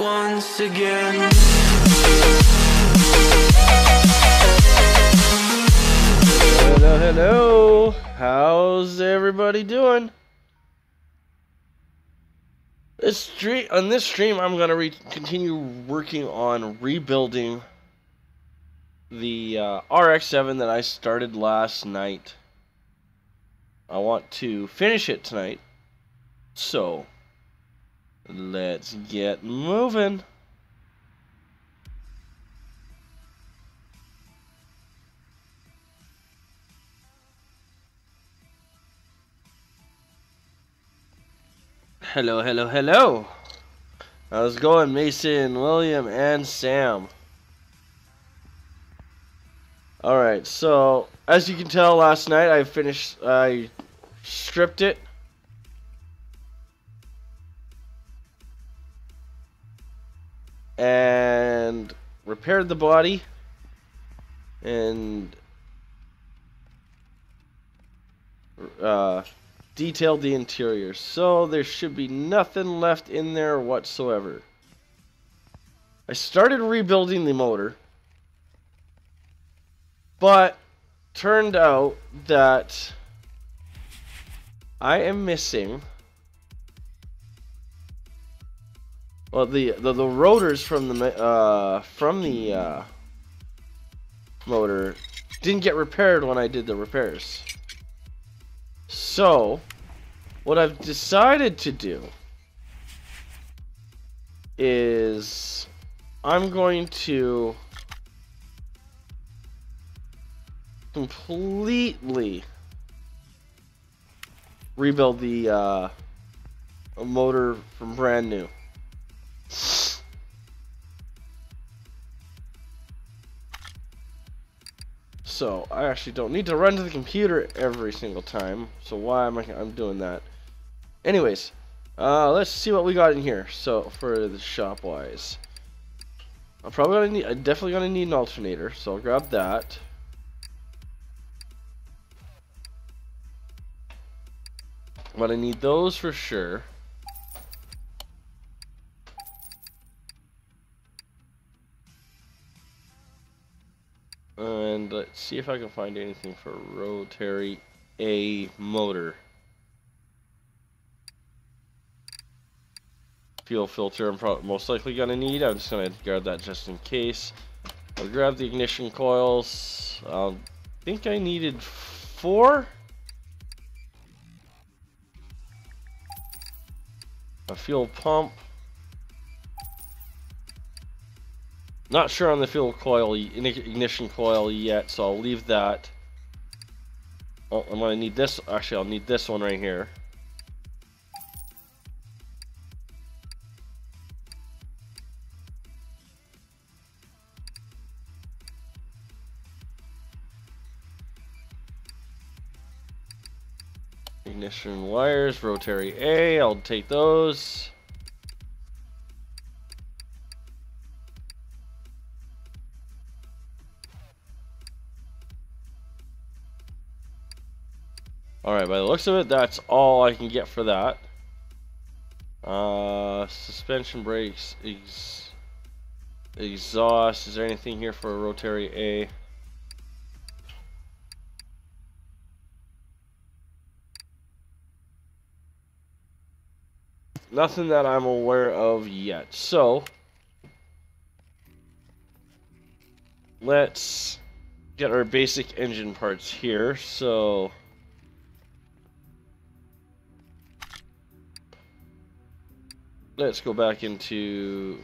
once again. Hello, hello. How's everybody doing? On this stream, I'm gonna continue working on rebuilding the RX-7 that I started last night. I want to finish it tonight, so let's get moving. Hello, hello, hello. How's it going, Mason, William, and Sam? Alright, so as you can tell, last night I stripped it. And repaired the body. And detailed the interior. So there should be nothing left in there whatsoever. I started rebuilding the motor. But turned out that I am missing, well, the rotors from the motor didn't get repaired when I did the repairs. So what I've decided to do is I'm going to completely rebuild the motor from brand new. So I actually don't need to run to the computer every single time. So why am I'm doing that? Anyways, let's see what we got in here. So for the shop wise, I'm definitely gonna need an alternator. So I'll grab that. But I need those for sure. And let's see if I can find anything for rotary A motor. Fuel filter I'm most likely going to need. I'm just going to grab that just in case. I'll grab the ignition coils. I think I needed 4. A fuel pump. Not sure on the fuel coil, ignition coil yet, so I'll leave that. Oh, I'm gonna need this. Actually, I'll need this one right here. Ignition wires, rotary A. I'll take those. Alright, by the looks of it, that's all I can get for that. Suspension brakes, exhaust. Is there anything here for a rotary A? Nothing that I'm aware of yet. So, let's get our basic engine parts here. So, let's go back into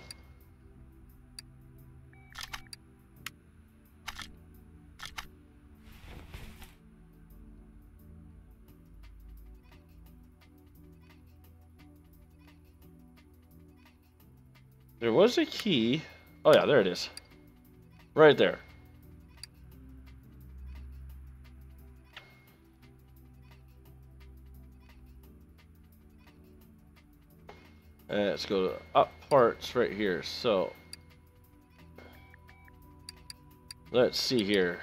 there was a key. Oh yeah, there it is. Right there. Let's go to up parts right here. So let's see here.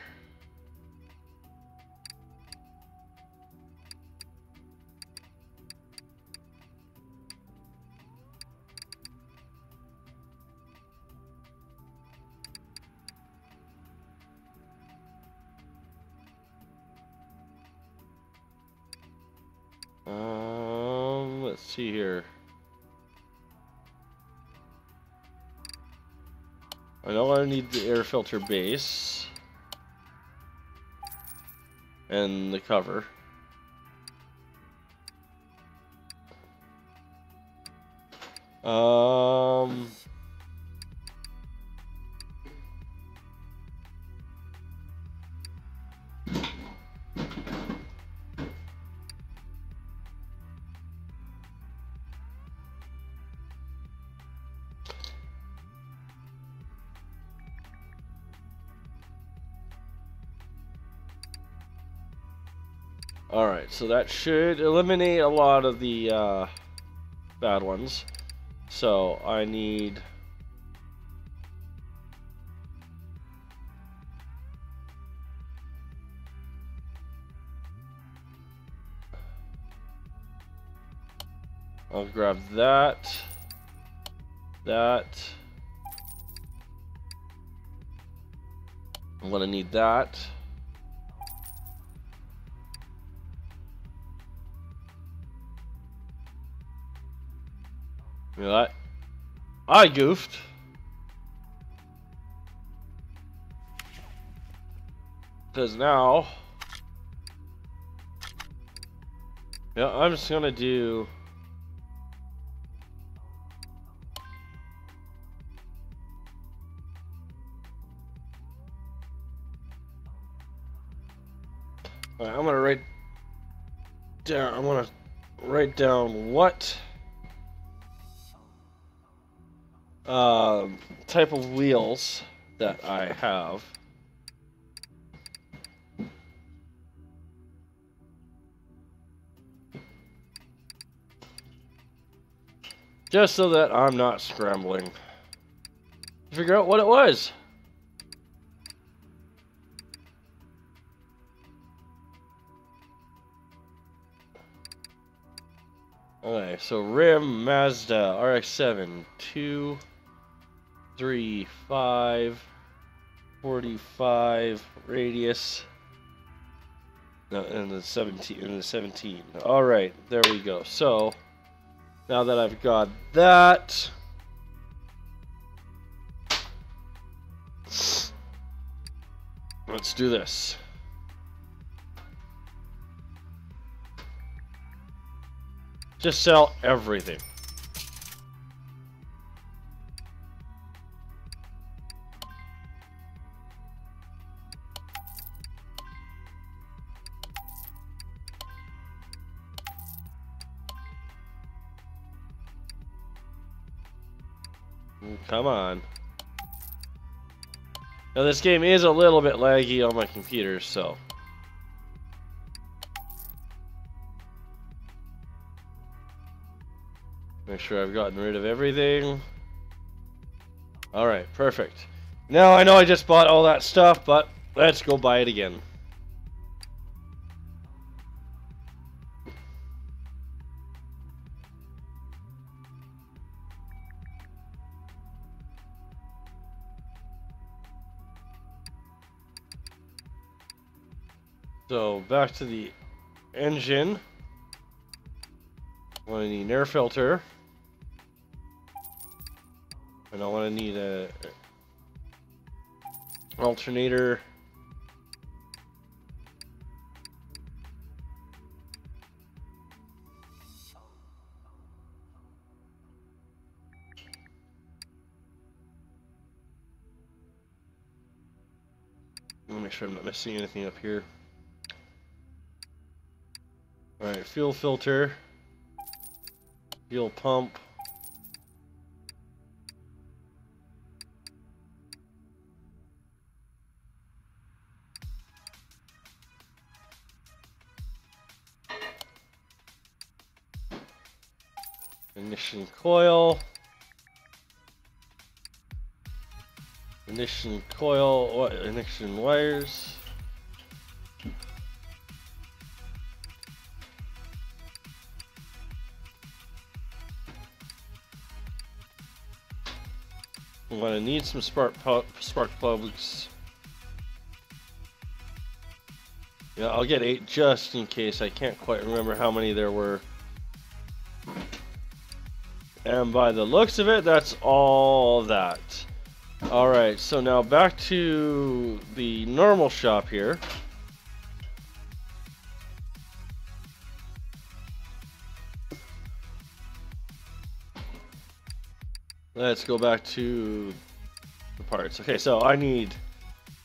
see here. I know I need the air filter base and the cover. Alright, so that should eliminate a lot of the bad ones. So I need I'll grab that. I'm gonna need that. You know that? I goofed. Because now, yeah, I'm just gonna do. Alright, I'm gonna write down. I'm gonna write down what type of wheels that I have. Just so that I'm not scrambling. Figure out what it was. Okay, so rim Mazda RX-7 2 3 5 45 radius. No, in the 17. All right, there we go. So now that I've got that, let's do this. Just sell everything. Come on. Now this game is a little bit laggy on my computer, so. Make sure I've gotten rid of everything. Alright, perfect. Now I know I just bought all that stuff, but let's go buy it again. So back to the engine. I want to need an air filter. And I want to need a alternator. Let me make sure I'm not missing anything up here. Alright, fuel filter, fuel pump. Ignition coil. Ignition coil, ignition wires. I'm gonna need some spark plugs. Yeah, I'll get 8 just in case. I can't quite remember how many there were. And by the looks of it, that's all that. Alright, so now back to the normal shop here. Let's go back to the parts. Okay, so I need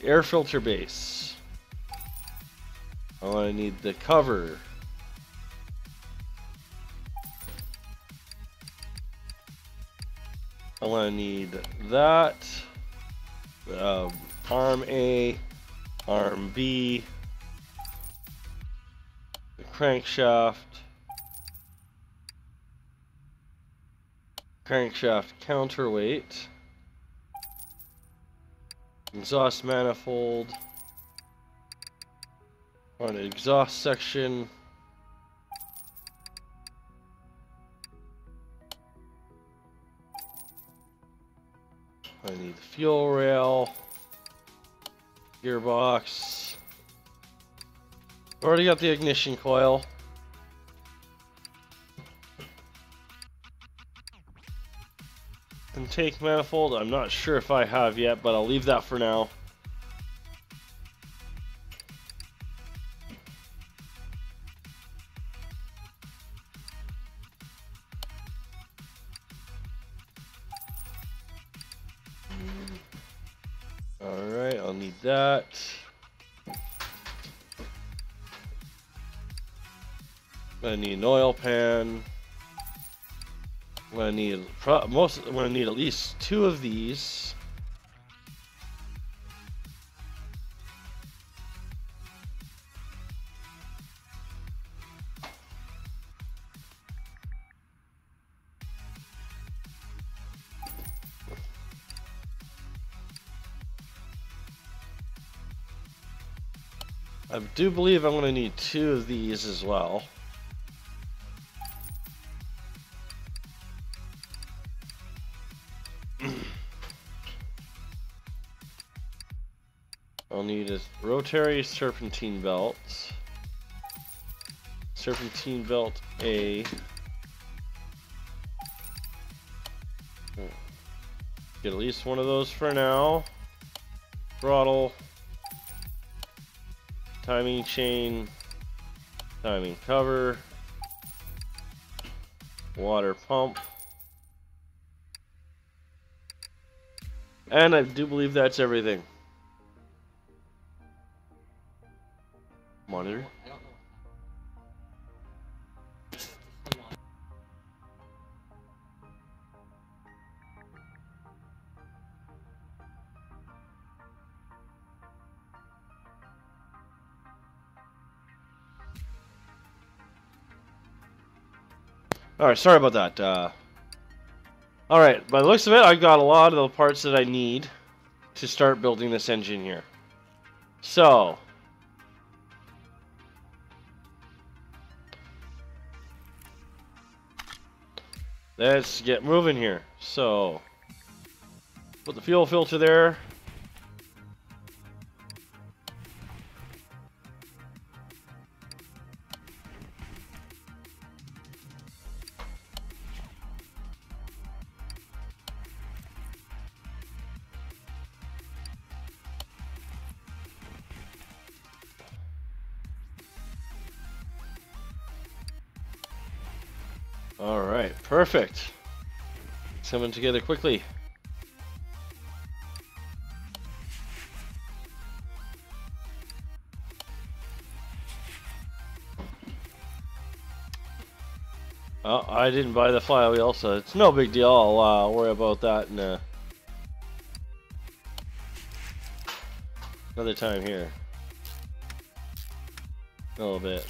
air filter base. I need the cover. I want to need that. Arm A, arm B, the crankshaft, counterweight, exhaust manifold, on the exhaust section. I need the fuel rail, gearbox. Already got the ignition coil. Intake manifold, I'm not sure if I have yet, but I'll leave that for now. Alright, I'll need that. I need an oil pan. I'm gonna need at least 2 of these. I do believe I'm going to need 2 of these as well. I'll need a rotary serpentine belt. Serpentine belt A. Get at least 1 of those for now. Throttle. Timing chain, timing cover, water pump, and I do believe that's everything. Monitor. Alright, sorry about that. Alright, by the looks of it, I got a lot of the parts that I need to start building this engine here. So, let's get moving here. So, put the fuel filter there. Alright, perfect. It's coming together quickly. Oh, I didn't buy the flywheel, so it's no big deal. I'll worry about that in another time here. A little bit.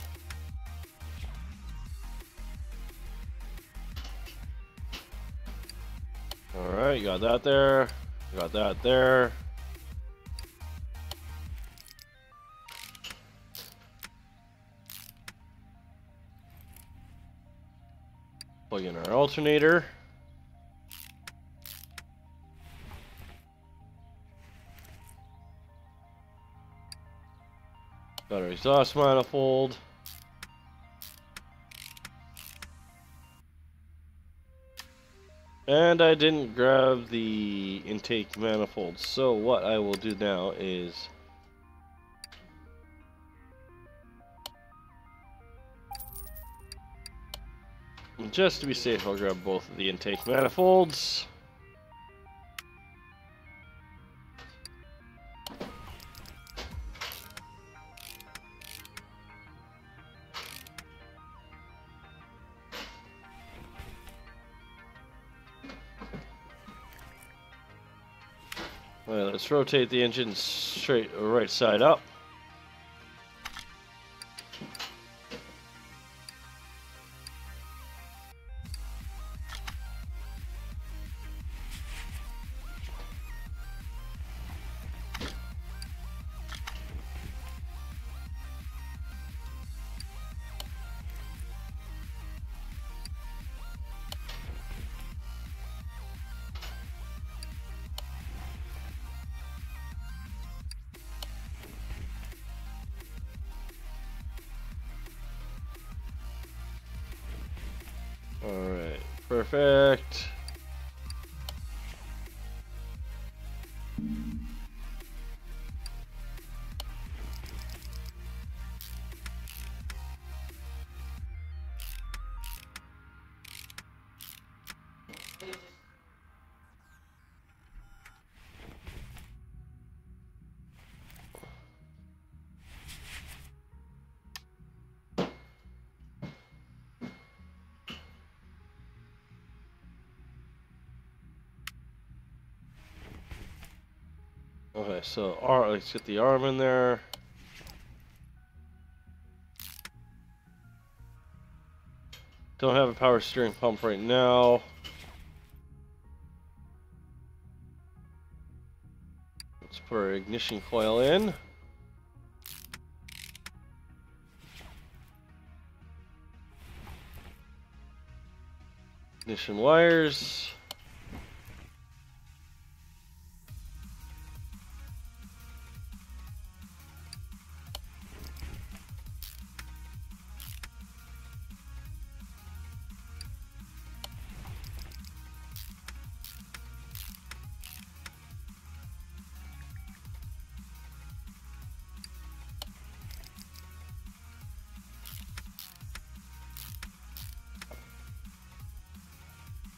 Alright, you got that there. You got that there. Plug in our alternator. Got our exhaust manifold. And I didn't grab the intake manifold, so what I will do now is just to be safe, I'll grab both of the intake manifolds. Alright, let's rotate the engine straight right side up. Alright, perfect. Okay, so let's get the arm in there. Don't have a power steering pump right now. Let's put our ignition coil in. Ignition wires.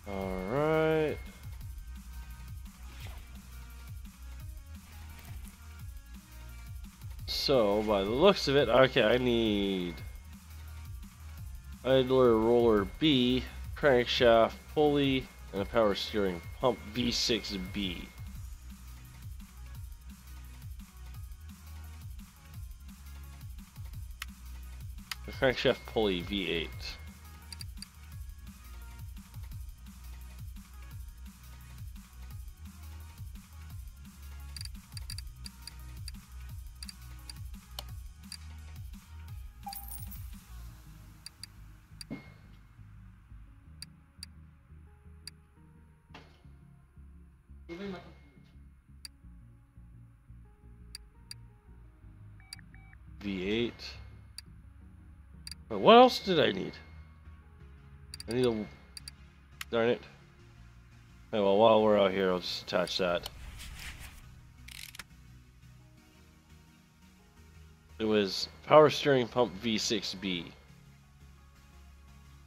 Alright. So, by the looks of it, okay, I need idler roller B, crankshaft, pulley, and a power steering pump V6B. The crankshaft pulley V8. V8. What else did I need? I need a... Darn it. Okay, well, while we're out here, I'll just attach that. It was power steering pump V6B.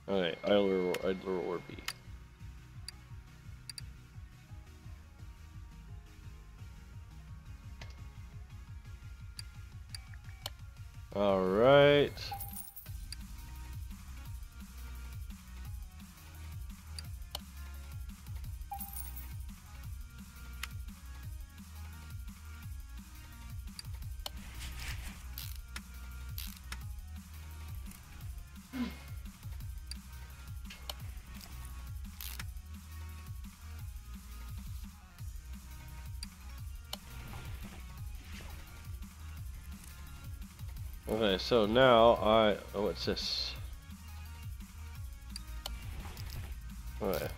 Alright, idler roller B. Alright. Okay, so now oh, what's this? Okay.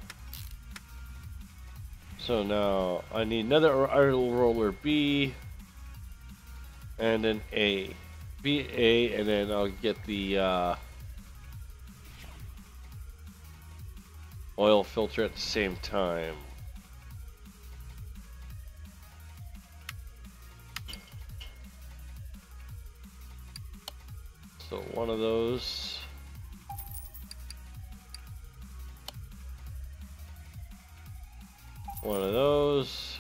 So now I need another idle roller B and an A. B, A, and then I'll get the oil filter at the same time. So one of those. One of those.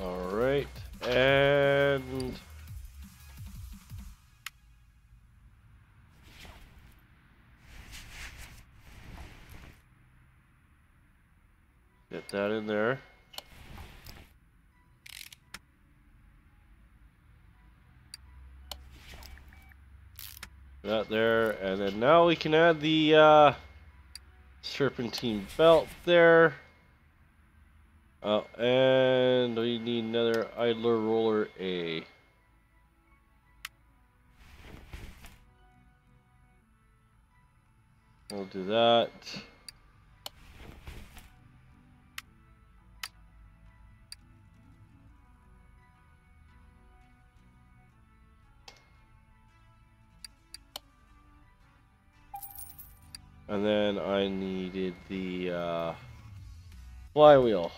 All right, and get that in there. That there, and then now we can add the serpentine belt there. And we need another idler roller A. We'll do that. And then I needed the flywheel.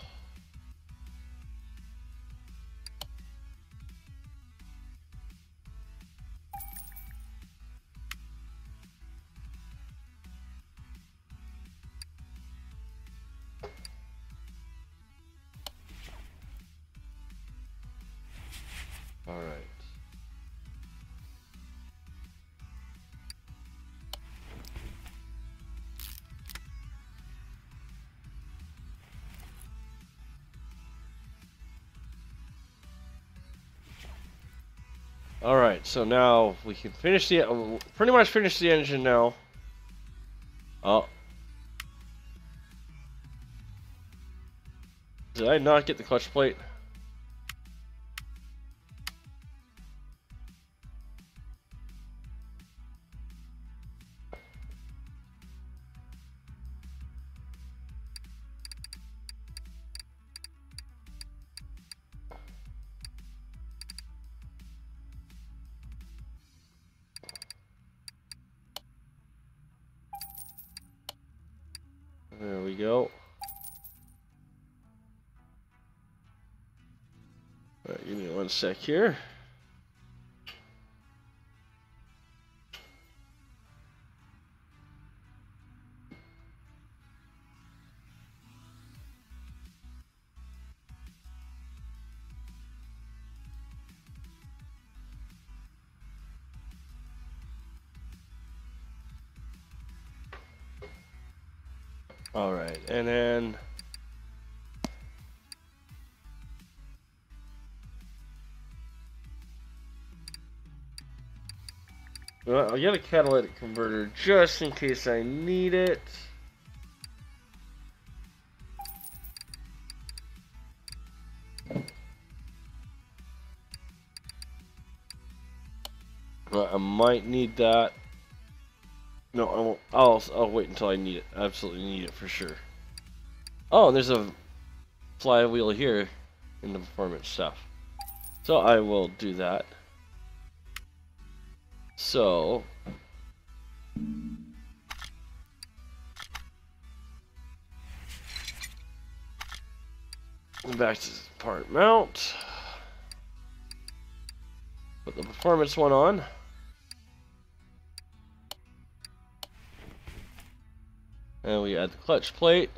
All right. All right, so now we can finish the pretty much finish the engine now. Oh. Did I not get the clutch plate? There we go. All right, give me one sec here. All right, and then well, I'll get a catalytic converter just in case I need it. But I might need that. No, I won't. I'll wait until I need it. I absolutely need it for sure. Oh, and there's a flywheel here in the performance stuff. So I will do that. So back to part mount. Put the performance one on. And we add the clutch plate.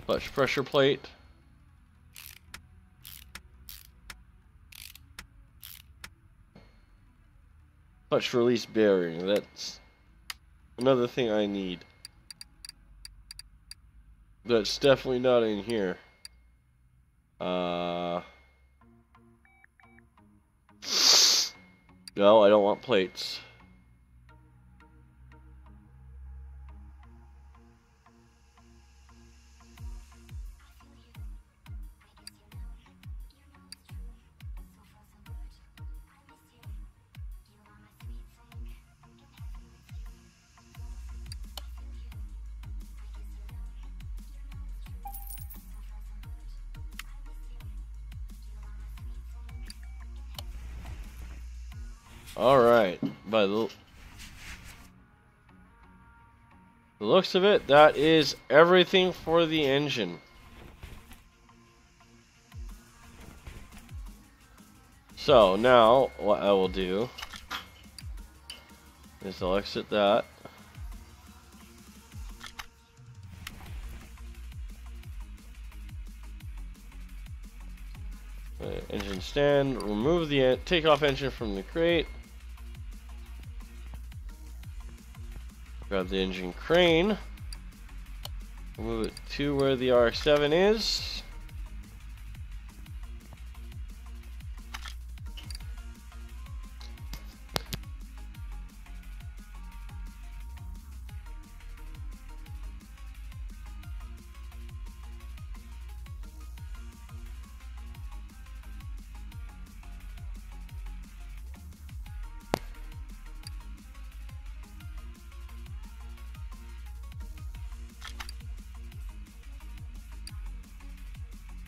Clutch pressure plate. Clutch release bearing. That's another thing I need. That's definitely not in here. No, I don't want plates. Alright, by the looks of it, that is everything for the engine. So now, what I will do is I'll exit that. Engine stand, remove the takeoff engine from the crate. Grab the engine crane, move it to where the RX-7 is.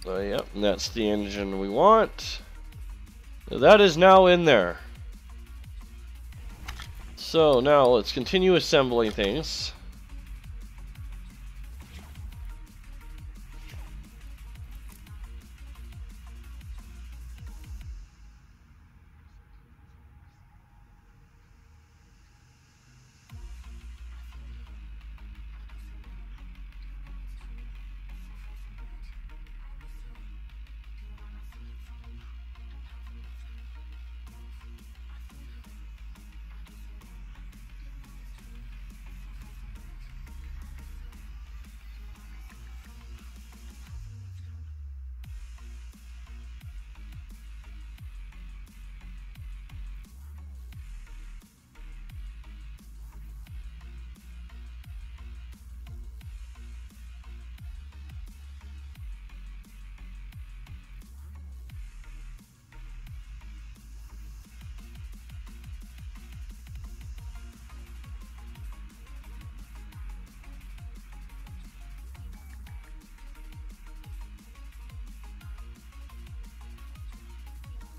Yep, and that's the engine we want. So that is now in there. So now let's continue assembling things.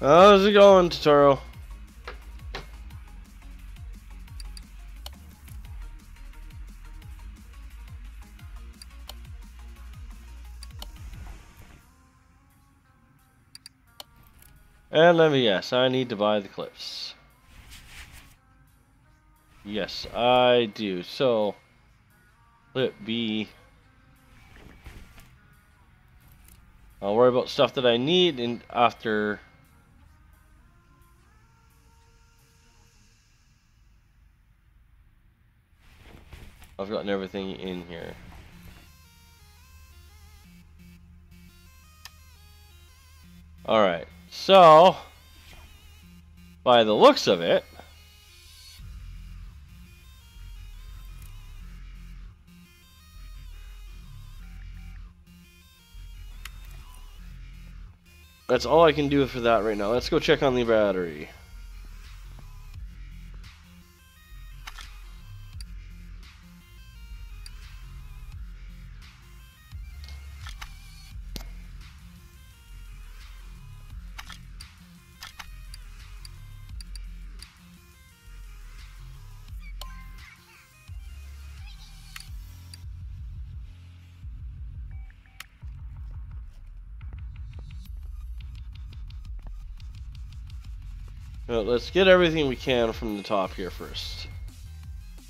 How's it going, Totoro? And let me guess, I need to buy the clips. Yes, I do. So, clip B. I'll worry about stuff that I need and after. I've gotten everything in here. Alright, so by the looks of it, that's all I can do for that right now. Let's go check on the battery. Well, let's get everything we can from the top here first,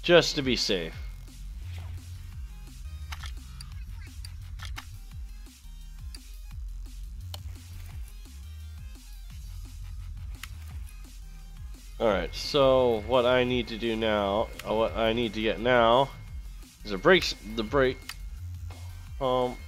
just to be safe. Alright, so what I need to do now, what I need to get now, is the brake pump.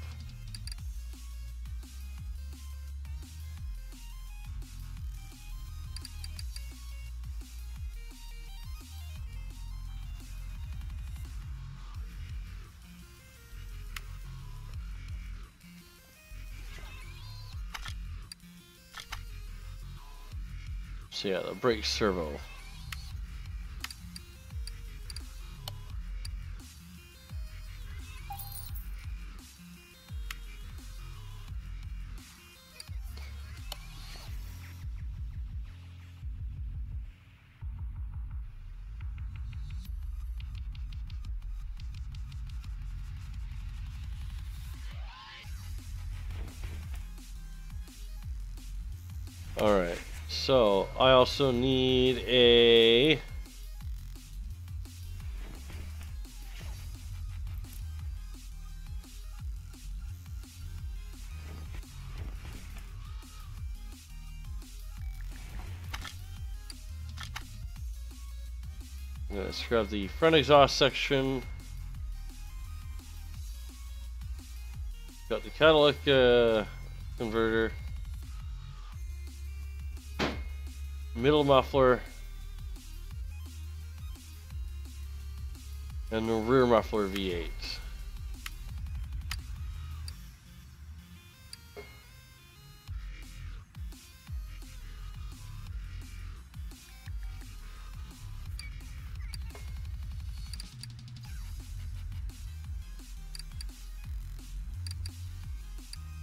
So yeah, the brake servo. Alright, so I also need a... Let's grab the front exhaust section. Got the catalytic converter. Middle muffler. And the rear muffler V8.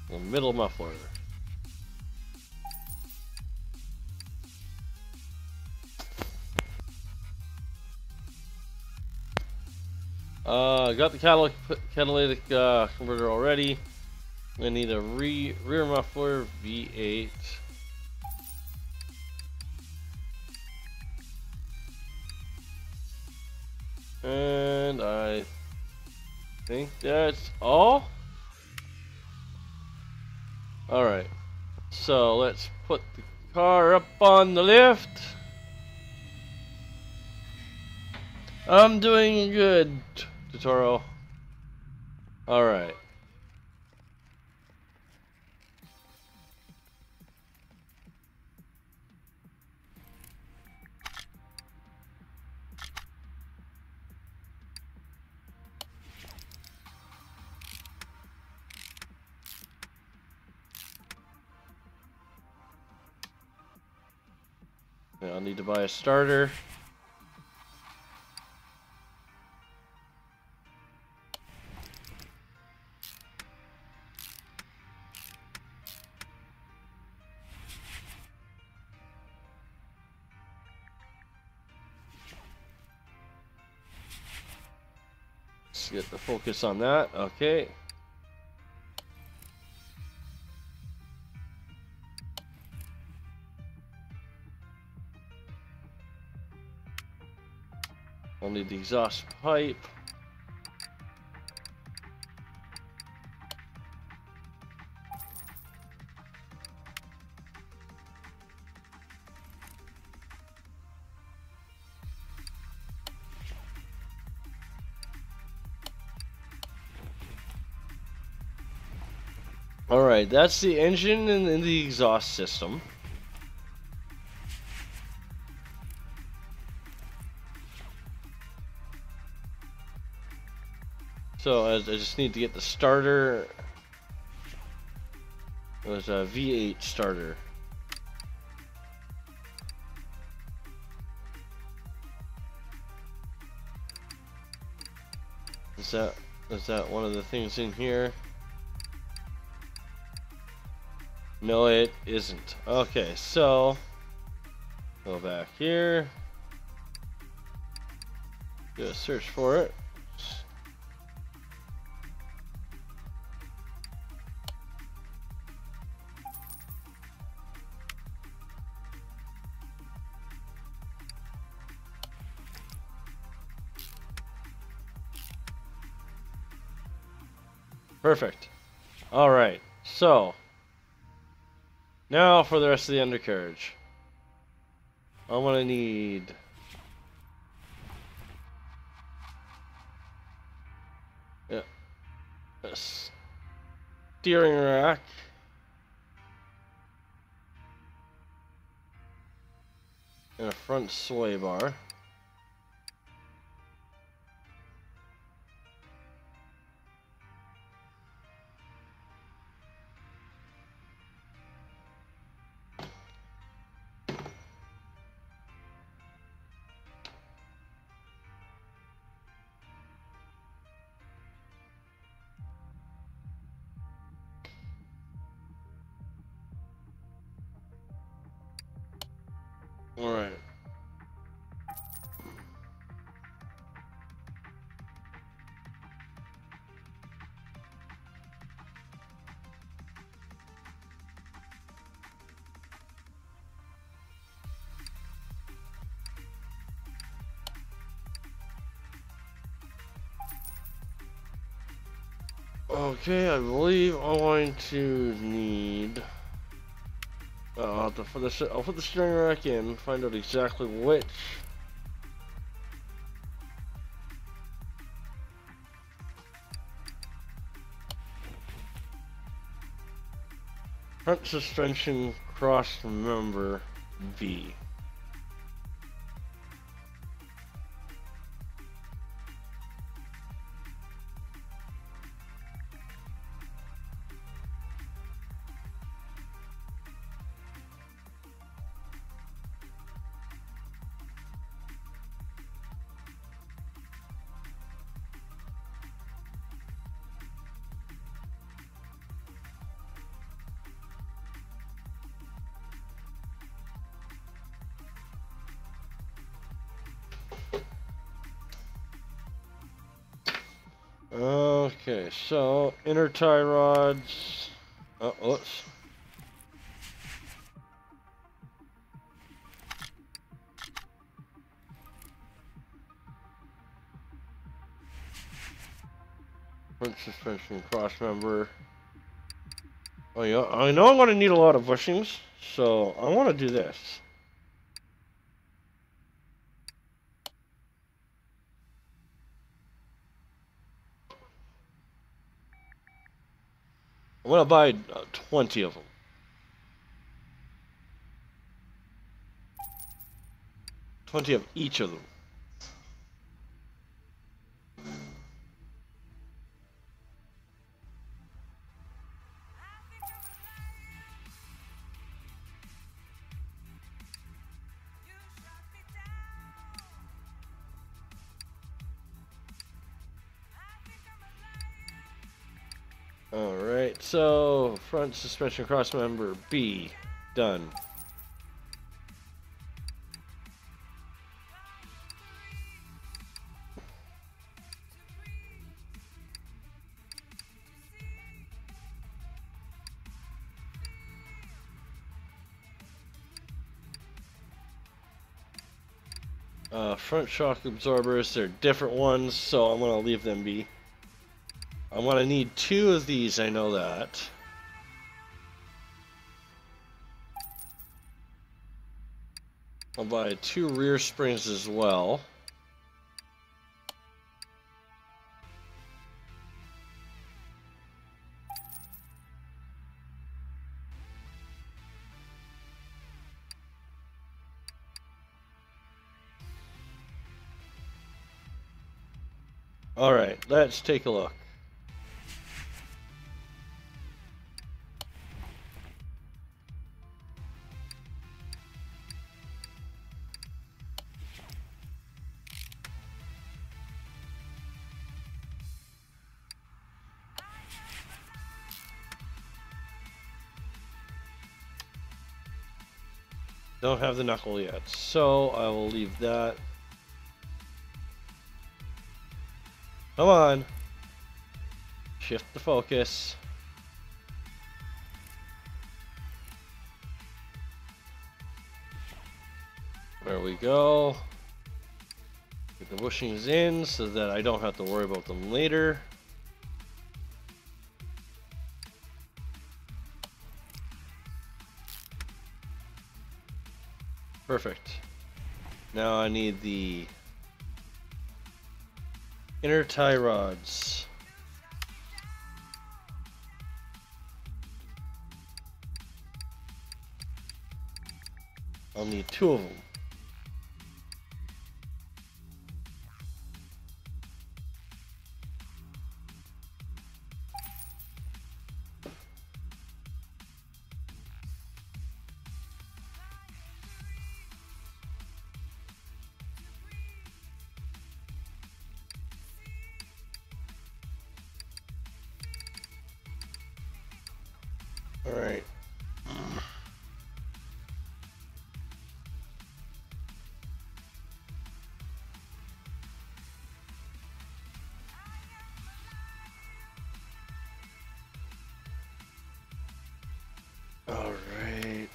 The middle muffler. Got the catalytic converter already. I need a rear muffler V8. And I think that's all. Alright, so let's put the car up on the lift. I'm doing good, Totoro. Alright. I'll need to buy a starter. Let's get the focus on that. Okay. I'll need the exhaust pipe. Alright, that's the engine and the exhaust system. So I just need to get the starter. It was a V8 starter. Is that one of the things in here? No, it isn't. Okay, so go back here. Do a search for it. Perfect. All right, so now for the rest of the undercarriage. I'm gonna need a steering rack, and a front sway bar. All right. Okay, I believe I'm going to need. I'll put the steering rack in, find out exactly which. Front suspension cross member V. Okay, so inner tie rods. Oh, oops. Front suspension cross member. Oh yeah, I know I'm going to need a lot of bushings, so I want to do this. I'm going to buy 20 of them. 20 of each of them. Alright, so front suspension cross member B, done. Front shock absorbers, they're different ones, so I'm going to leave them be. I'm going to need 2 of these, I know that. I'll buy 2 rear springs as well. Alright, let's take a look. Don't have the knuckle yet, so I will leave that. Come on. Shift the focus. There we go. Get the bushings in so that I don't have to worry about them later. Perfect. Now I need the inner tie rods. I'll need 2 of them. All right. All right.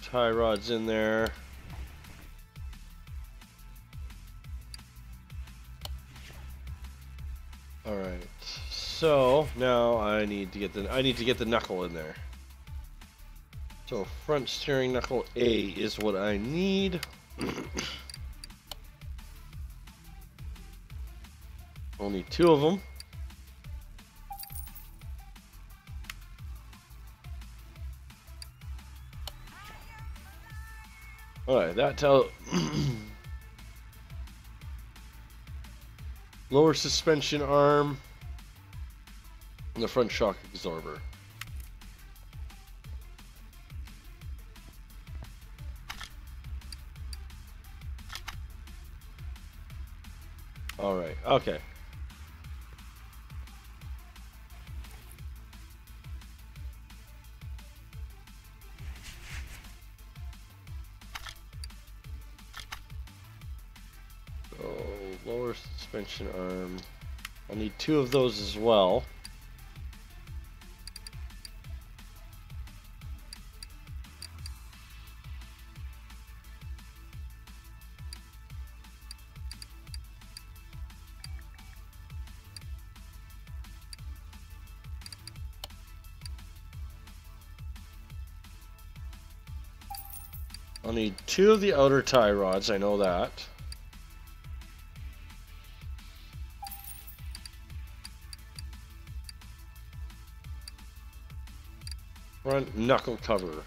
Tie rods in there. All right. So now I need to get the knuckle in there. So front steering knuckle A is what I need. Only 2 of them. Alright, that tells... Lower suspension arm. And the front shock absorber. Alright, okay. Lower suspension arm. I'll need 2 of those as well. I'll need 2 of the outer tie rods, I know that. Front knuckle cover.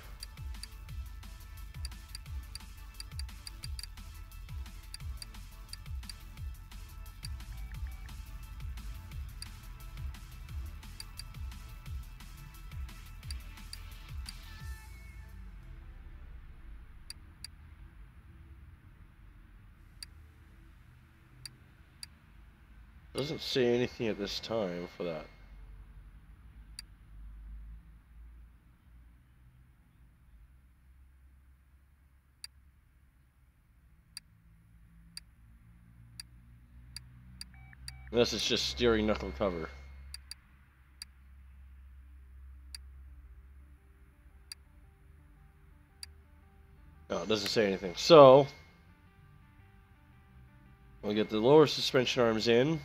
Doesn't say anything at this time for that. Unless it's just steering knuckle cover. No, it doesn't say anything. So, we'll get the lower suspension arms in.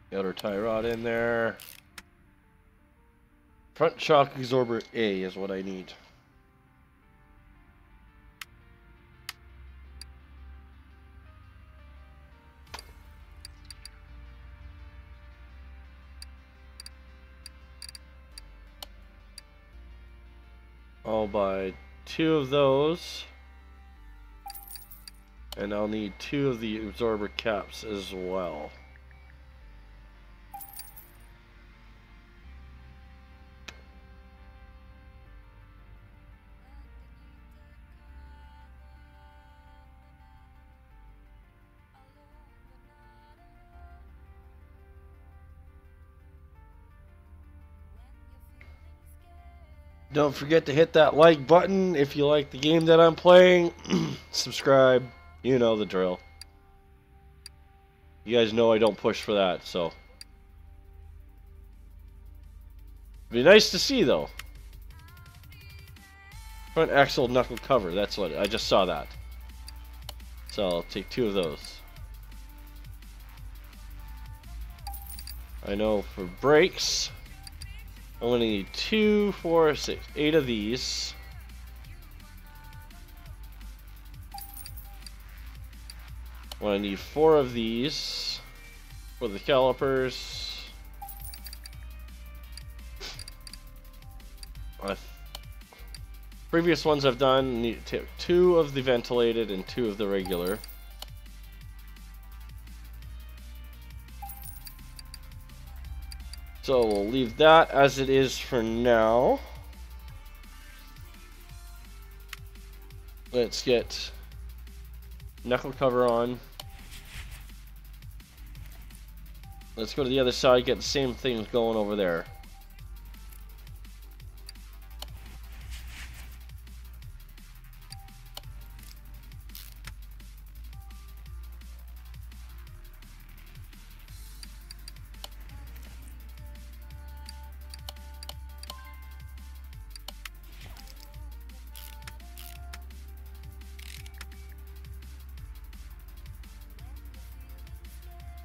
The outer tie rod in there. Front shock absorber A is what I need. I'll buy 2 of those. And I'll need 2 of the absorber caps as well. Don't forget to hit that like button if you like the game that I'm playing. Subscribe. You know the drill. You guys know I don't push for that, so. Be nice to see, though. Front axle knuckle cover. That's what I just saw that. So I'll take 2 of those. I know for brakes, I'm going to need 2, 4, 6, 8 of these. I'm going to need 4 of these for the calipers. Previous ones I've done, need to take 2 of the ventilated and 2 of the regular. So we'll leave that as it is for now. Let's get knuckle cover on. Let's go to the other side, get the same things going over there.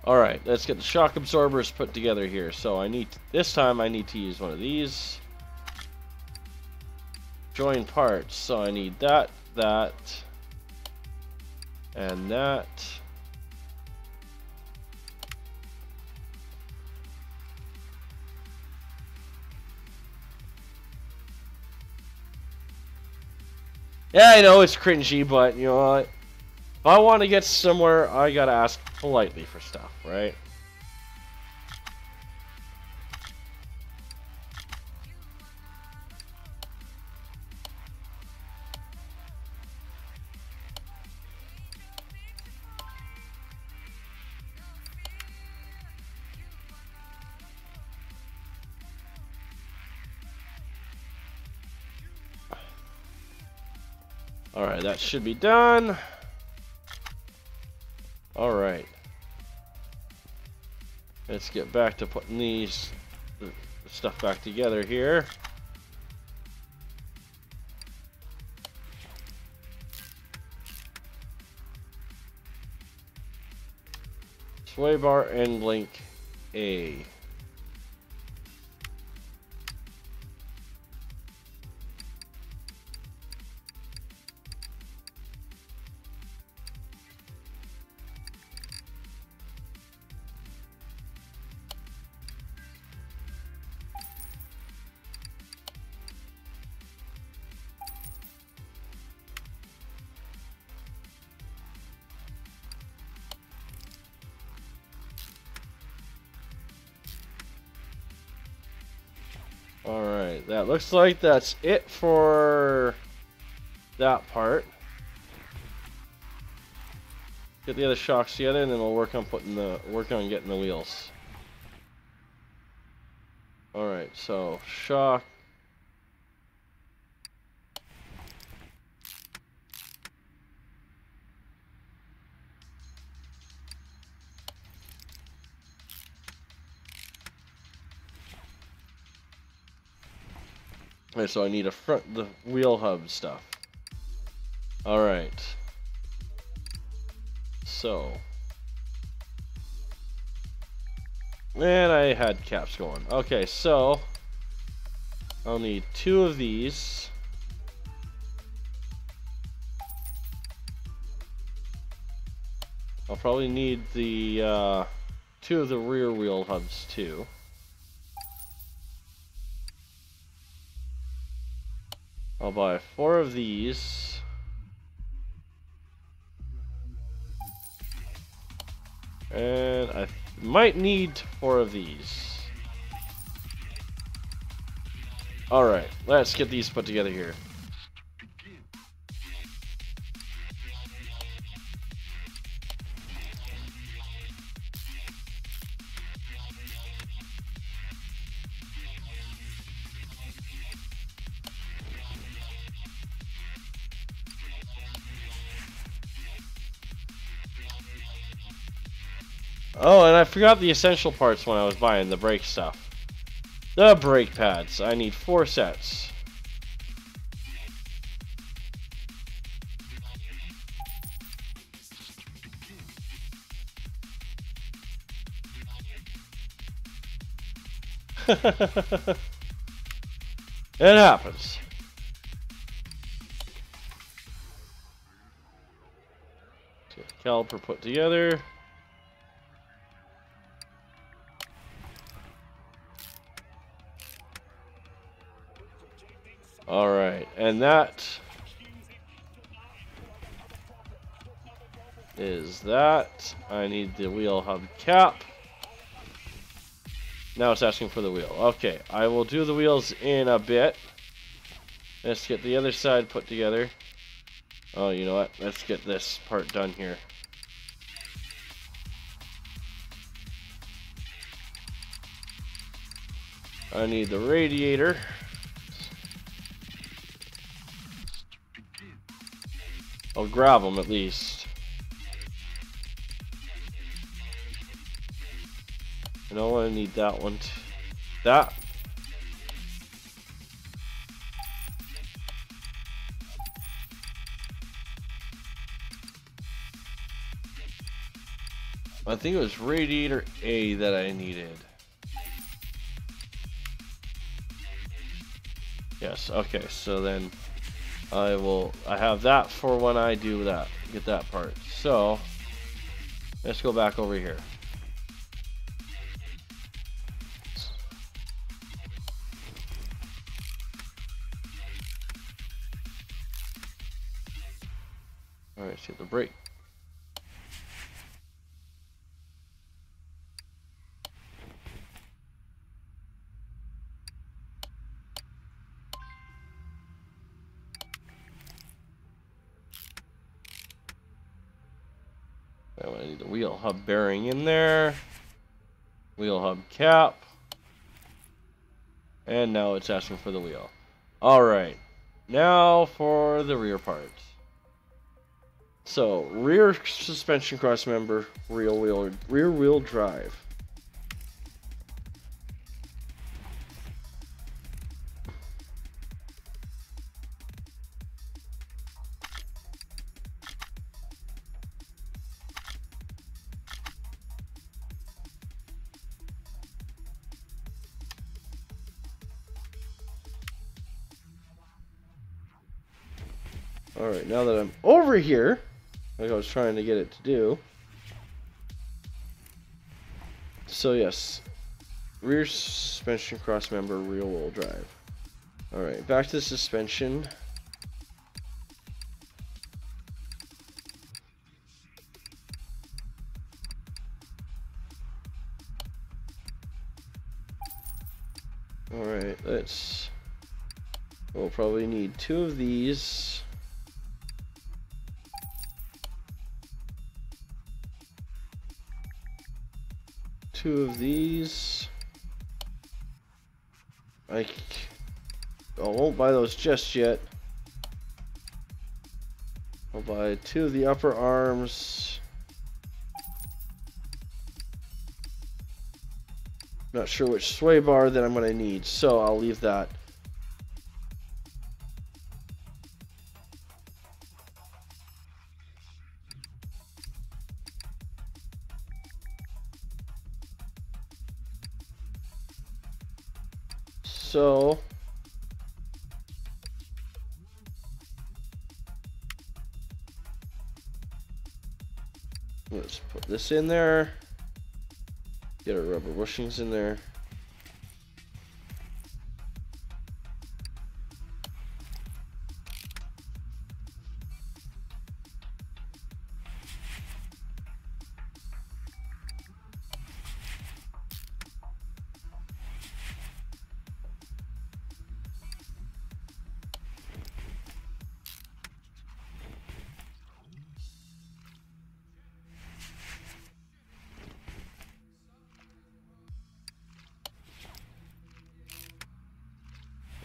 Alright, let's get the shock absorbers put together here. So this time I need to use one of these. Join parts. So I need that, and that. Yeah, I know it's cringy, but you know what? If I want to get somewhere, I gotta ask politely for stuff, right? Alright, that should be done. Alright. Let's get back to putting these stuff back together here. Sway bar and link A. Alright, that looks like that's it for that part. Get the other shocks together and then we'll work on getting the wheels. Alright, so shock. Okay, so I need the wheel hub stuff. Alright. So. And I had caps going. Okay, so I'll need 2 of these. I'll probably need the 2 of the rear wheel hubs too. I'll buy 4 of these. And I might need 4 of these. Alright, let's get these put together here. Oh, and I forgot the essential parts when I was buying the brake stuff. The brake pads. I need 4 sets. It happens. Get the caliper put together. Alright, and that is that. I need the wheel hub cap. Now it's asking for the wheel. Okay, I will do the wheels in a bit. Let's get the other side put together. Oh, you know what? Let's get this part done here. I need the radiator. I'll grab them at least. I know I need that one. That. I think it was radiator A that I needed. Yes, okay, so then I have that for when I do that, get that part. So, let's go back over here. Alright, let's hit the brake. I need the wheel hub bearing in there. Wheel hub cap. And now it's asking for the wheel. Alright. Now for the rear parts. So, rear suspension cross member, rear wheel drive. Alright, now that I'm over here, like I was trying to get it to do. So yes, rear suspension cross member, rear wheel drive. Alright, back to the suspension. Alright, we'll probably need 2 of these. Two of these. I won't buy those just yet. I'll buy 2 of the upper arms. Not sure which sway bar that I'm going to need, so I'll leave that. So let's put this in there. Get our rubber bushings in there.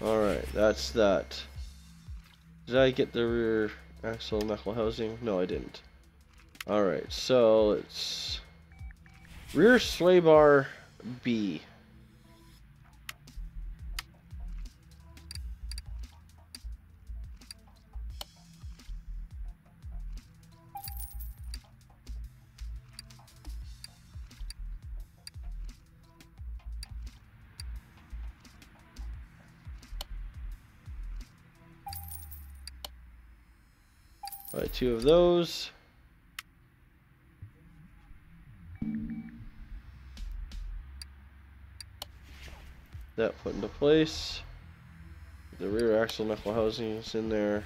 Alright, that's that. Did I get the rear axle knuckle housing? No, I didn't. Alright, so it's rear sway bar B. Buy 2 of those. That put into place. The rear axle knuckle housing is in there.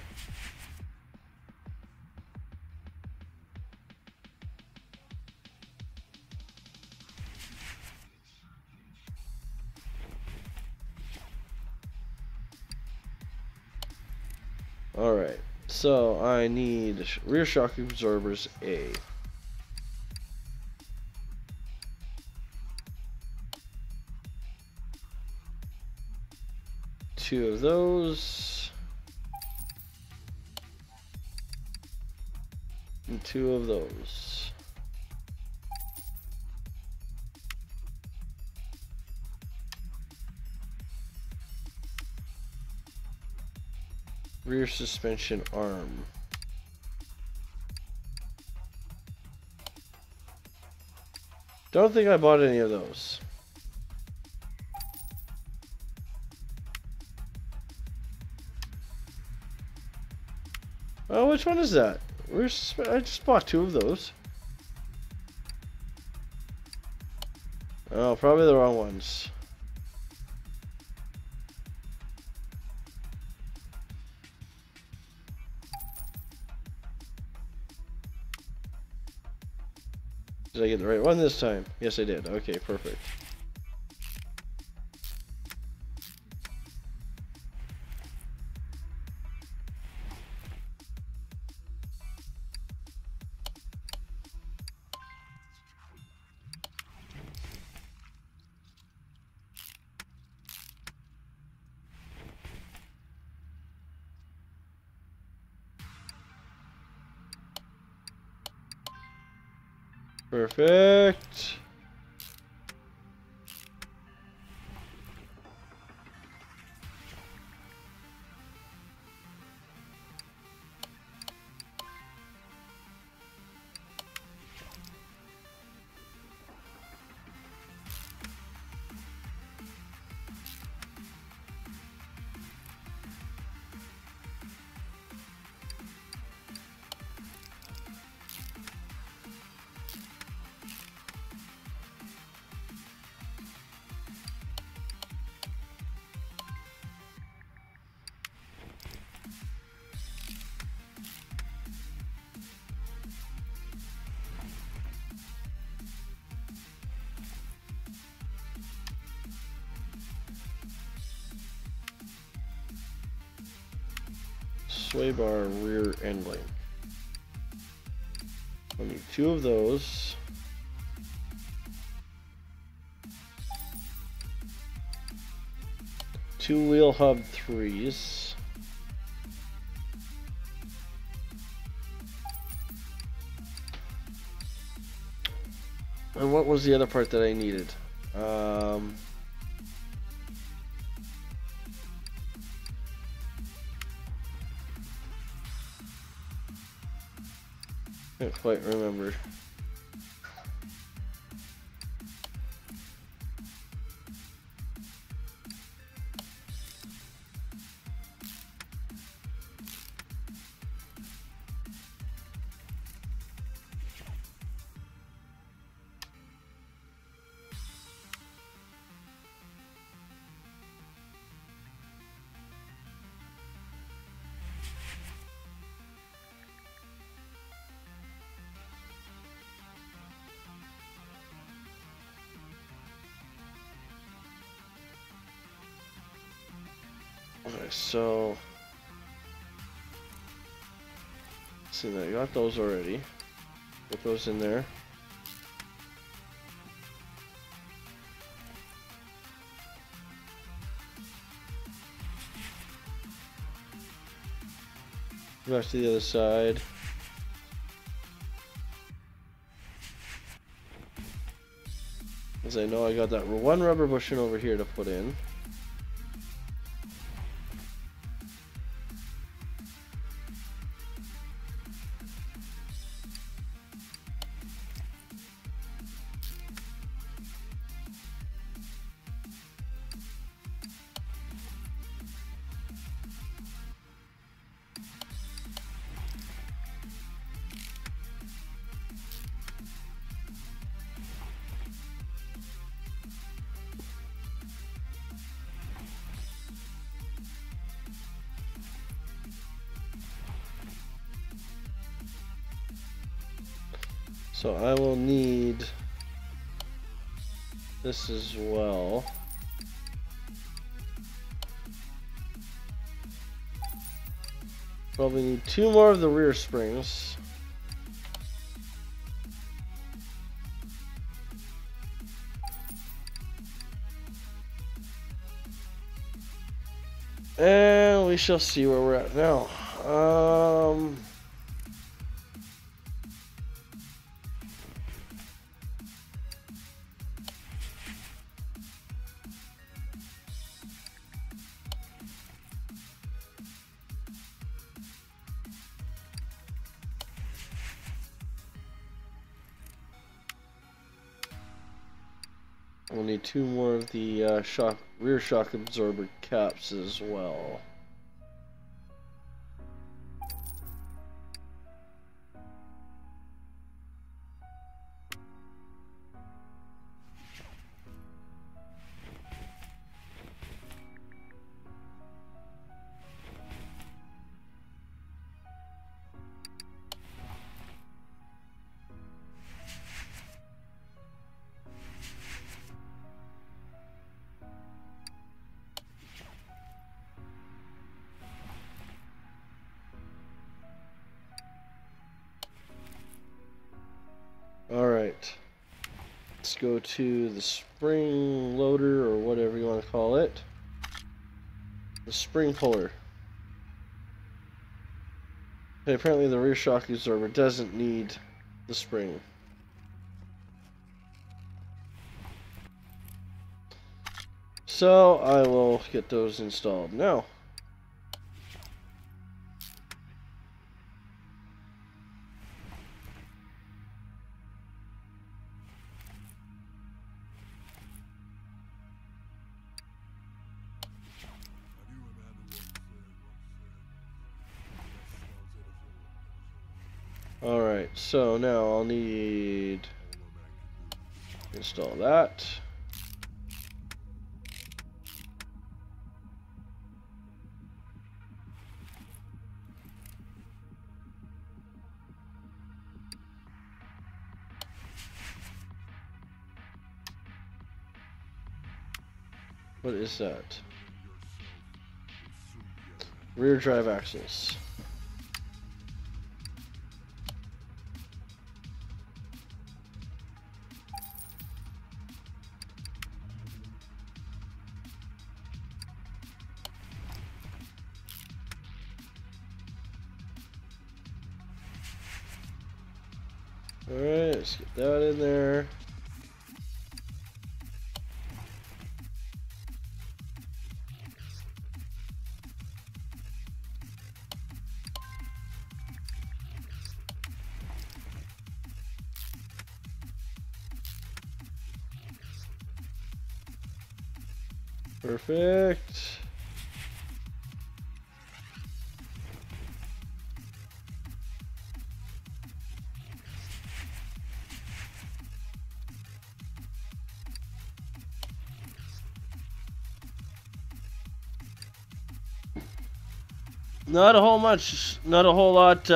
Alright, so I need rear shock absorbers A. Two of those. And 2 of those. Rear suspension arm. Don't think I bought any of those. Oh, which one is that? I just bought 2 of those. Oh, probably the wrong ones. Did I get the right one this time? Yes, I did. Okay, perfect. Perfect. Sway bar rear end link. I need 2 of those. Two wheel hub 3s. And what was the other part that I needed? Can't quite remember. Okay, so let's see, I got those already. Put those in there. Back to the other side. As I know I got that one rubber bushing over here to put in. So I will need this as well. Probably need 2 more of the rear springs. And we shall see where we're at now. We'll need 2 more of the rear shock absorber caps as well. Alright, let's go to the spring loader, or whatever you want to call it. The spring puller. Okay, apparently the rear shock absorber doesn't need the spring. So I will get those installed now. Alright, so now I'll need to install that. What is that? Rear drive axles. Alright, let's get that in there. Perfect. Not a whole lot,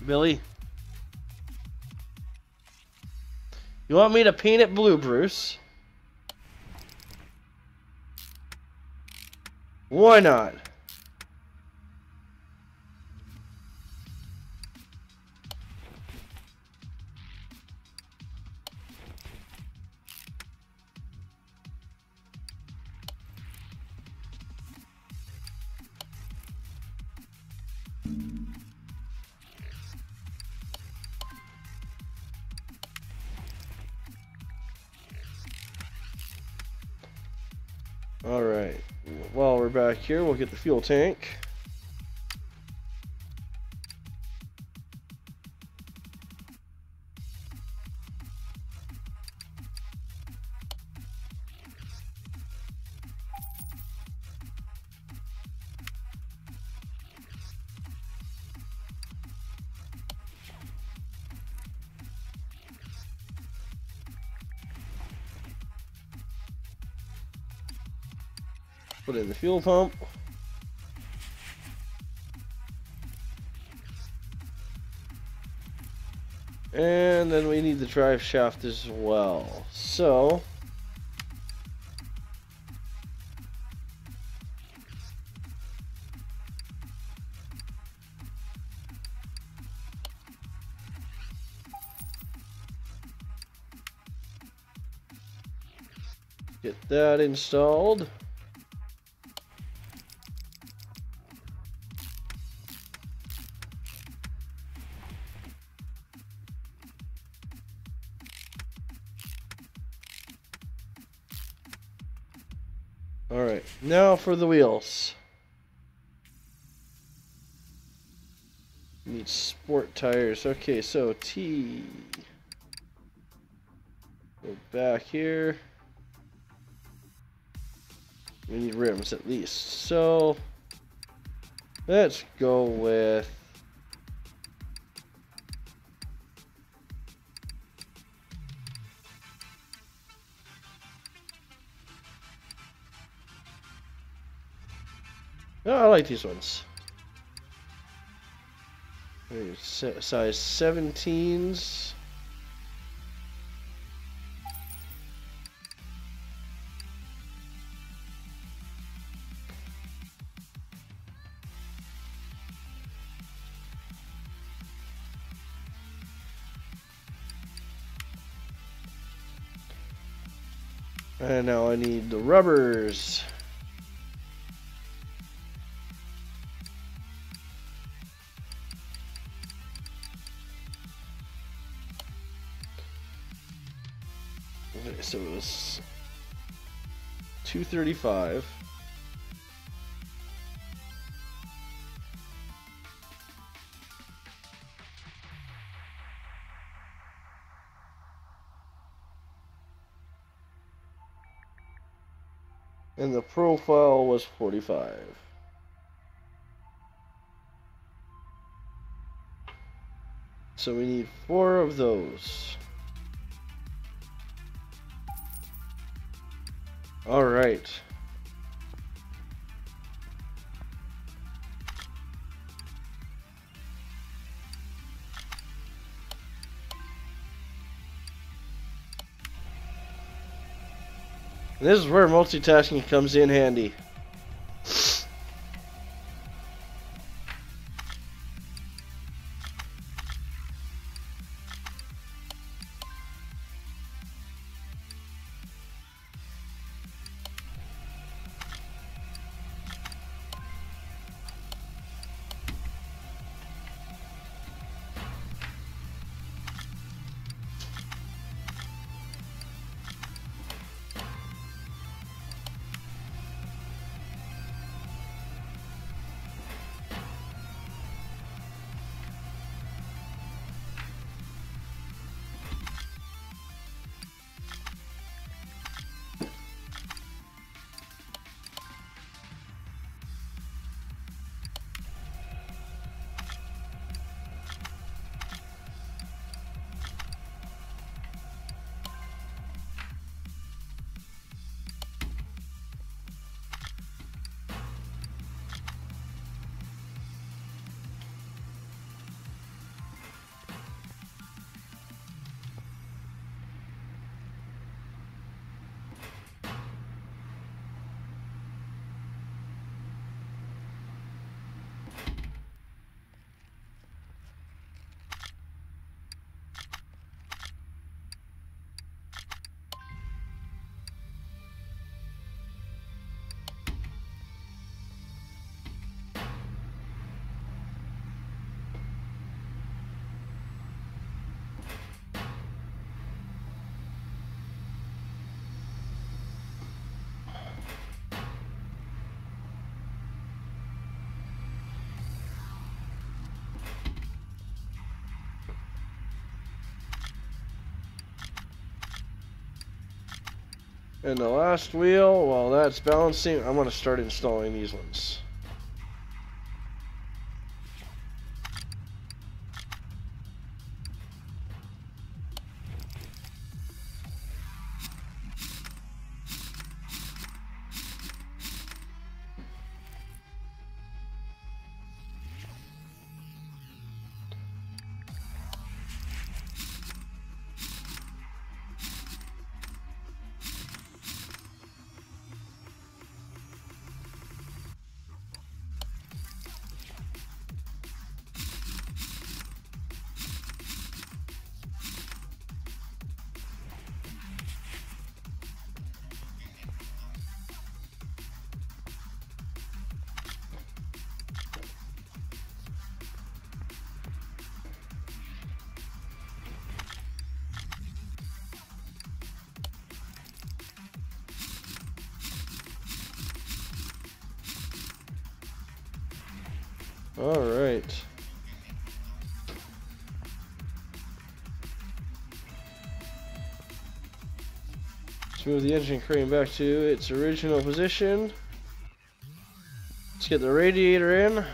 Billy. You want me to paint it blue, Bruce? Why not? Alright, while we're back here, we'll get the fuel tank. Put in the fuel pump. And then we need the drive shaft as well. So get that installed. Alright, now for the wheels. Need sport tires. Okay, so T. Go back here. We need rims at least. So let's go with oh, I like these ones. Size 17s. And now I need the rubbers. Okay, so it was $235. And the profile was 45. So we need 4 of those. All right. And this is where multitasking comes in handy. And the last wheel, while that's balancing, I'm going to start installing these ones. All right. Let's move the engine crane back to its original position. Let's get the radiator in.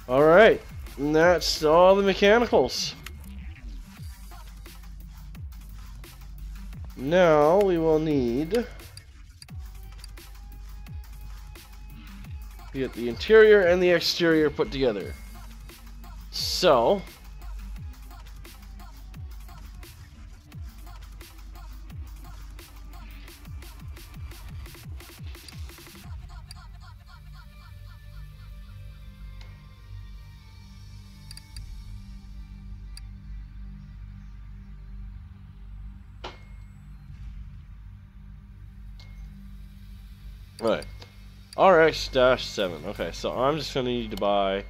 Alright, and that's all the mechanicals. Now we will need to get the interior and the exterior put together. So, right, RX-7. Okay, so I'm just gonna need to buy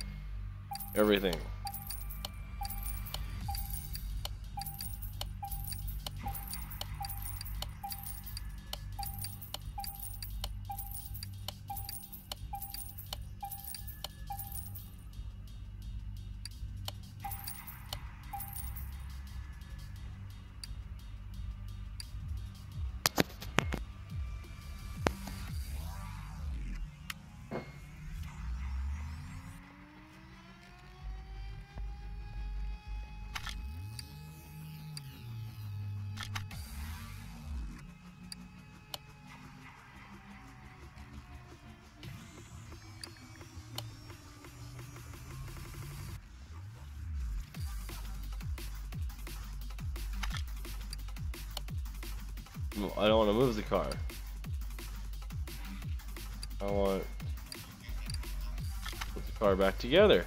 everything. I don't want to move the car. I want to put the car back together.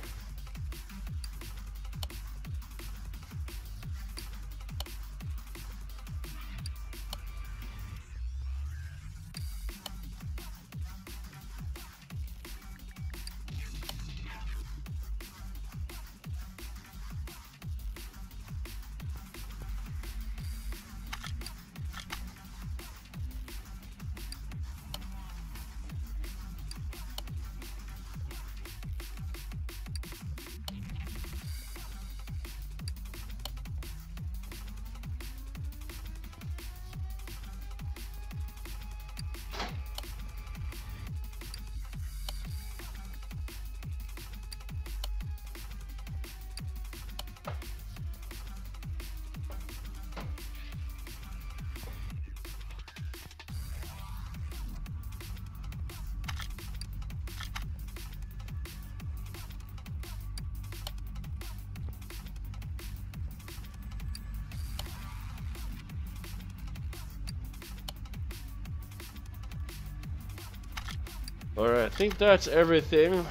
Alright, I think that's everything.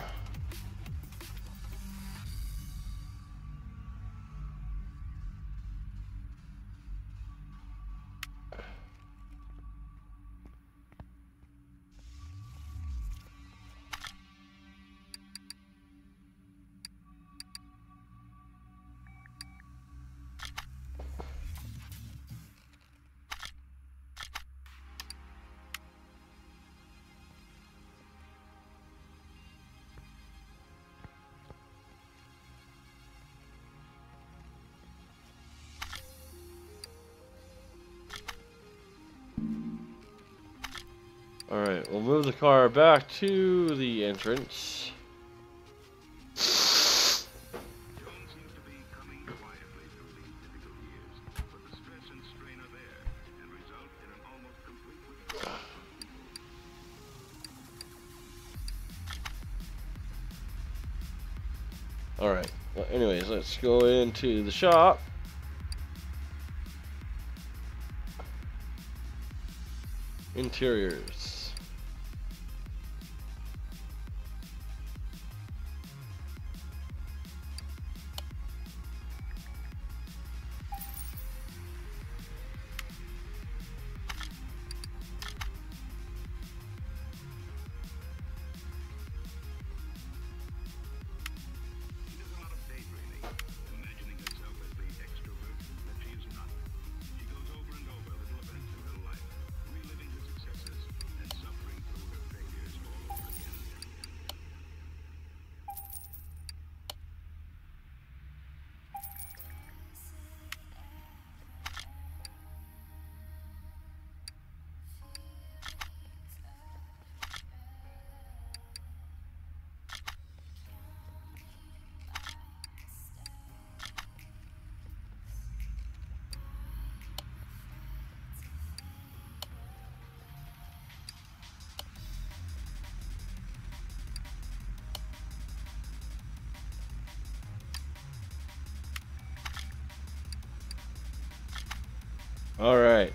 Alright, we'll move the car back to the entrance. Alright, well, anyways, let's go into the shop. Interiors. All right.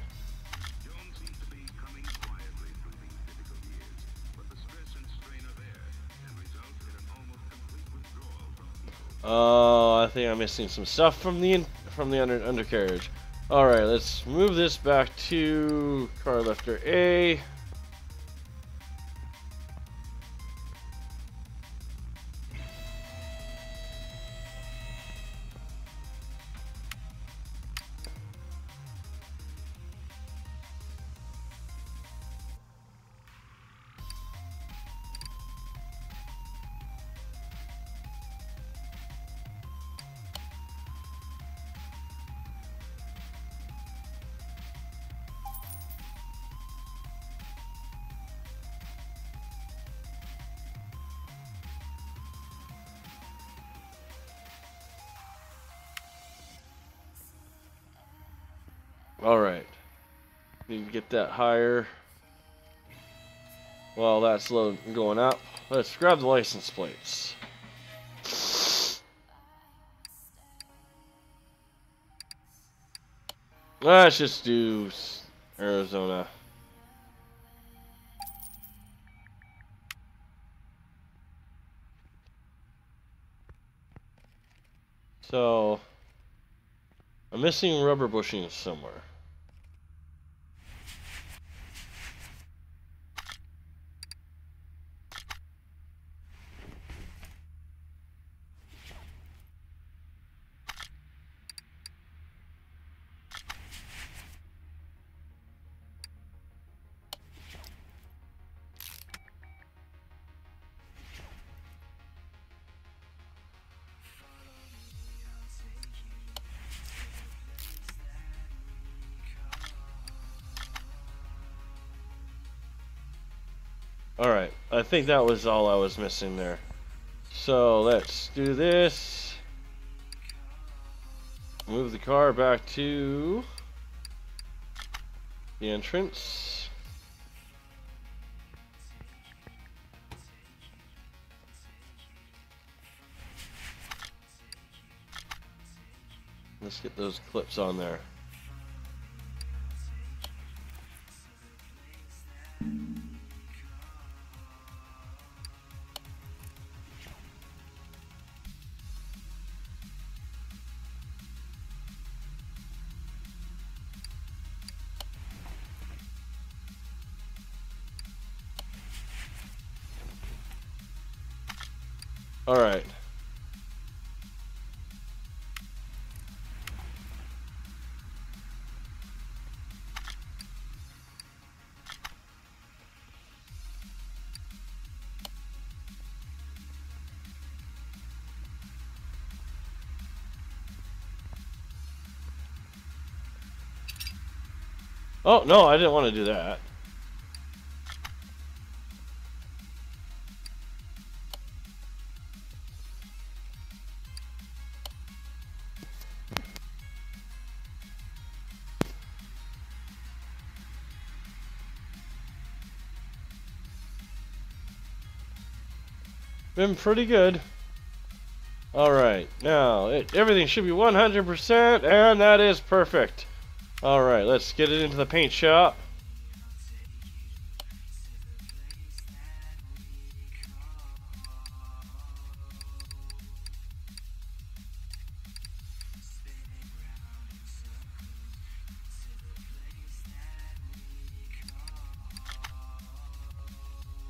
Oh, I think I'm missing some stuff from the undercarriage. All right, let's move this back to car lifter A. All right, need to get that higher. While that's going up, let's grab the license plates. Let's just do Arizona. So, I'm missing rubber bushings somewhere. Alright, I think that was all I was missing there. So let's do this. Move the car back to the entrance. Let's get those clips on there. Alright. Oh, no, I didn't want to do that. Been pretty good. Alright, now everything should be 100%, and that is perfect. Alright, let's get it into the paint shop.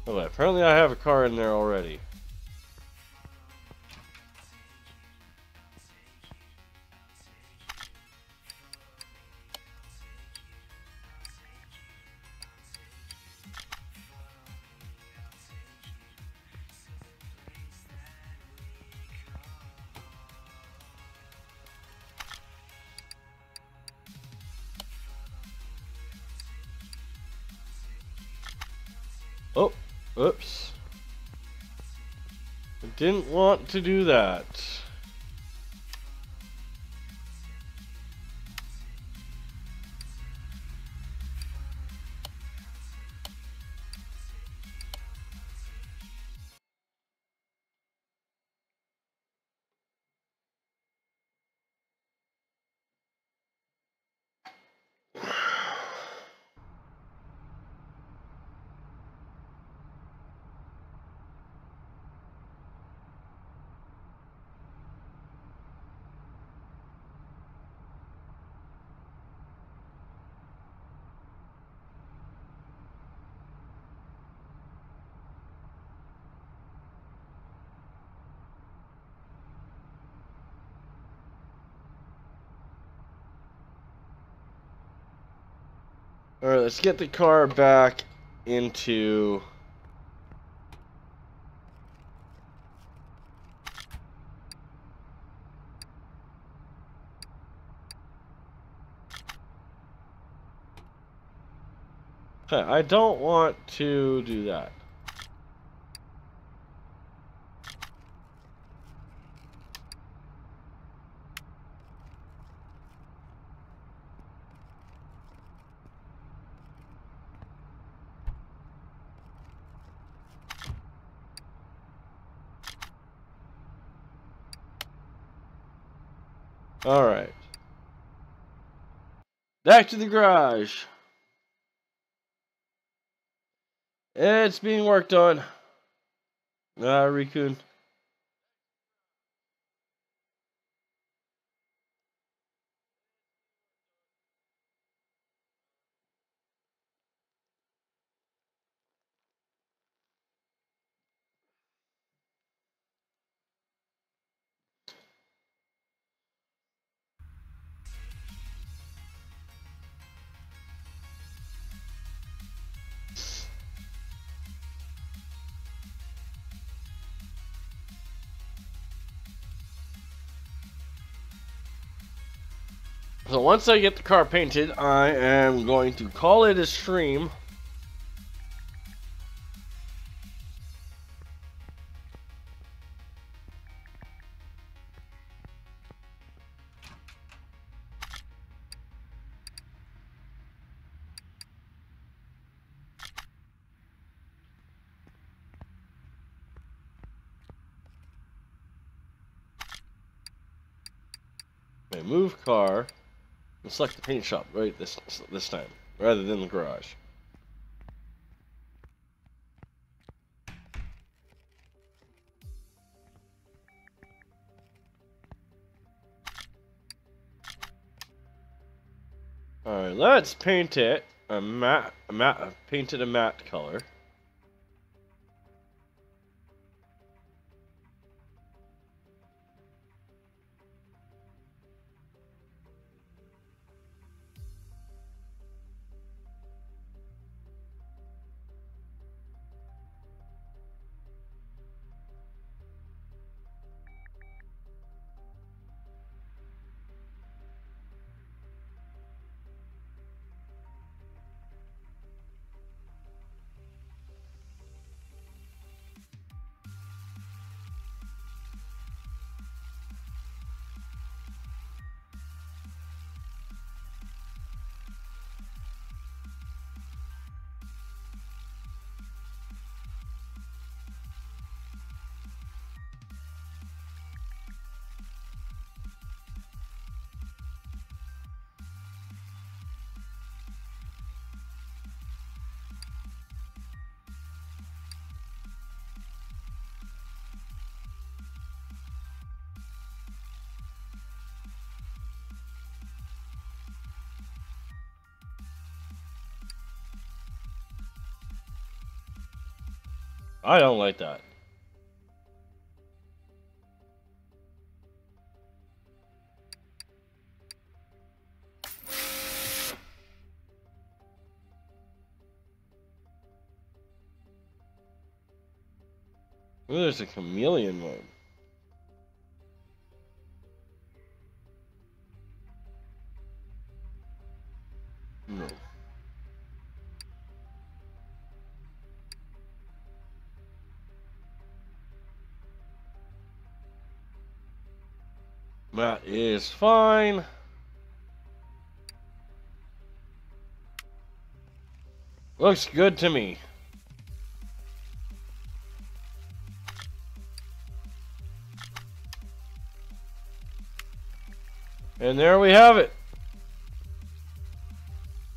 Oh, apparently I have a car in there already. Oh, oops. I didn't want to do that. Alright, let's get the car back into... Okay, I don't want to do that. Alright. Back to the garage. It's being worked on. Raccoon. So once I get the car painted, I am going to call it a stream. Okay, move car. And select the paint shop right this time, rather than the garage. Alright, let's paint it paint it a matte color. I don't like that. Ooh, there's a chameleon one. No. That is fine. Looks good to me. And there we have it.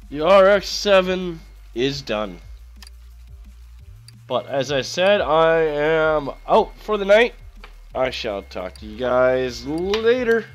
The RX-7 is done. But as I said, I am out for the night. I shall talk to you guys later.